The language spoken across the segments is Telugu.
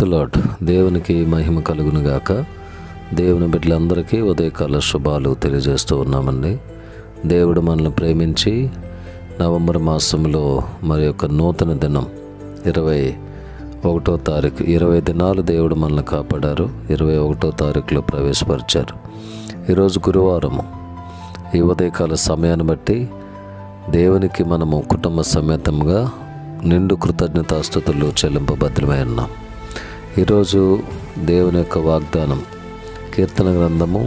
The lord. దేవునికి మహిమ కలుగును గాక. దేవుని బిడ్డలందరికీ ఉదయకాల శుభాలు తెలియజేస్తూ ఉన్నామండి. దేవుడు మనల్ని ప్రేమించి నవంబర్ మాసంలో మరి యొక్క నూతన దినం 21వ తారీఖు 20 దినాలు దేవుడు మనల్ని కాపాడారు. 21వ తారీఖులో ప్రవేశపరిచారు. ఈరోజు గురువారము. ఈ ఉదయకాల సమయాన్ని బట్టి దేవునికి మనము కుటుంబ సమేతంగా నిండు కృతజ్ఞతాస్తుతులు చెల్లింపబద్ధమై ఉన్నాం. ఈరోజు దేవుని యొక్క వాగ్దానం కీర్తన గ్రంథము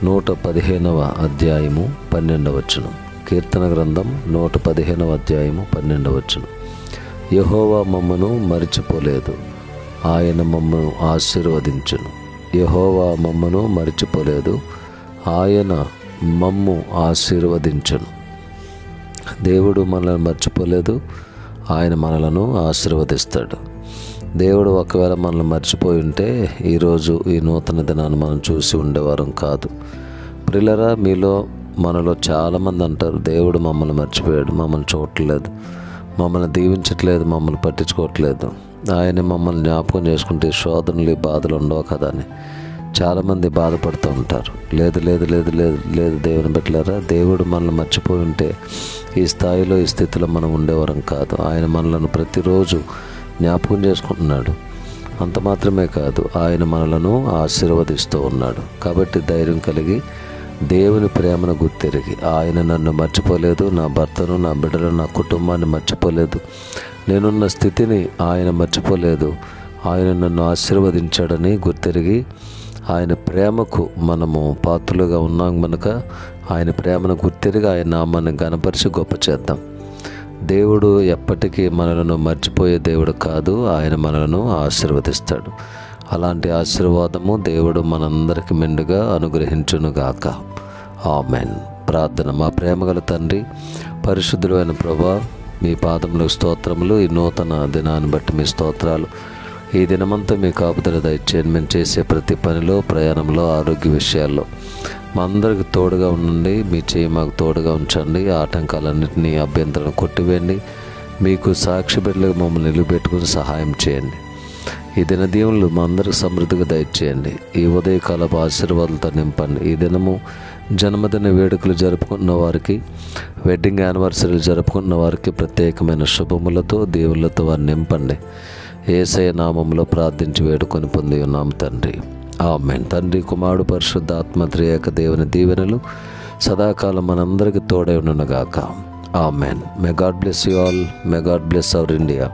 115వ అధ్యాయము 12వ వచనం. కీర్తన గ్రంథం 115వ అధ్యాయము 12వ వచనం. యెహోవా మమ్మను మరిచిపోలేదు, ఆయన మమ్మను ఆశీర్వదించును. యెహోవా మమ్మను మరిచిపోలేదు, ఆయన మమ్ము ఆశీర్వదించును. దేవుడు మనల్ని మర్చిపోలేదు, ఆయన మనలను ఆశీర్వదిస్తాడు. దేవుడు ఒకవేళ మనల్ని మర్చిపోయి ఉంటే ఈరోజు ఈ నూతన దినాన్ని మనం చూసి ఉండేవారం కాదు. ప్రియులారా, మనలో చాలామంది అంటారు, దేవుడు మమ్మల్ని మర్చిపోయాడు, మమ్మల్ని చూడట్లేదు, మమ్మల్ని దీవించట్లేదు, మమ్మల్ని పట్టించుకోవట్లేదు, ఆయన మమ్మల్ని జ్ఞాపకం చేసుకుంటే శోధనలు బాధలు ఉండవు కదా అని చాలామంది బాధపడుతూ ఉంటారు. లేదు లేదు లేదు లేదు లేదు దేవుని బిడ్డలారా, దేవుడు మనల్ని మర్చిపోయి ఉంటే ఈ స్థాయిలో ఈ స్థితిలో మనం ఉండేవారం కాదు. ఆయన మనలను ప్రతిరోజు జ్ఞాపకం చేసుకుంటున్నాడు. అంత మాత్రమే కాదు, ఆయన మనలను ఆశీర్వదిస్తూ ఉన్నాడు. కాబట్టి ధైర్యం కలిగి దేవుని ప్రేమను గుర్తెరిగి, ఆయన నన్ను మర్చిపోలేదు, నా భర్తను, నా బిడ్డలను, నా కుటుంబాన్ని మర్చిపోలేదు, నేనున్న స్థితిని ఆయన మర్చిపోలేదు, ఆయన నన్ను ఆశీర్వదించాడని గుర్తెరిగి ఆయన ప్రేమకు మనము పాత్రులుగా ఉన్నాం కనుక ఆయన ప్రేమను గుర్తెరిగి ఆయన నామాన్ని ఘనపరిచి గొప్ప చేద్దాం. దేవుడు ఎప్పటికీ మనలను మర్చిపోయే దేవుడు కాదు, ఆయన మనలను ఆశీర్వదిస్తాడు. అలాంటి ఆశీర్వాదము దేవుడు మనందరికీ మెండుగా అనుగ్రహించునుగాక. ఆమెన్. ప్రార్థన. మా ప్రేమగల తండ్రి, పరిశుద్ధులైన ప్రభువా, మీ పాదములకు స్తోత్రములు. ఈ నూతన దినాన్ని బట్టి మీ స్తోత్రాలు. ఈ దినమంతా మీ కాపుదల దయచేయండి. మేము చేసే ప్రతి పనిలో, ప్రయాణంలో, ఆరోగ్య విషయాల్లో మా అందరికి తోడుగా ఉండండి. మీ చేయి మాకు తోడుగా ఉంచండి. ఆటంకాలన్నింటినీ, అభ్యంతరాలను కొట్టివేయండి. మీకు సాక్షి బిడ్డలుగా మమ్మల్ని నిలబెట్టుకుని సహాయం చేయండి. ఈ దిన దీవెనలు మా అందరికి సమృద్ధిగా దయచేయండి. ఈ ఉదయకాలపు ఆశీర్వాదాలతో నింపండి. ఈ దినము జన్మదిన వేడుకలు జరుపుకున్న వారికి, వెడ్డింగ్ యానివర్సరీలు జరుపుకున్న వారికి ప్రత్యేకమైన శుభములతో, దేవుళ్ళతో వారిని నింపండి. యేసయ్య నామములో ప్రార్థించి వేడుకొని పొంది ఉన్నాం తండ్రి. ఆమేన్. తండ్రి, కుమారుడు, పరిశుద్ధాత్మ త్రియేక దేవుని దీవెనలు సదాకాలం మనందరికీ తోడై ఉండునుగాక. Amen. May God bless you all. May God bless our India.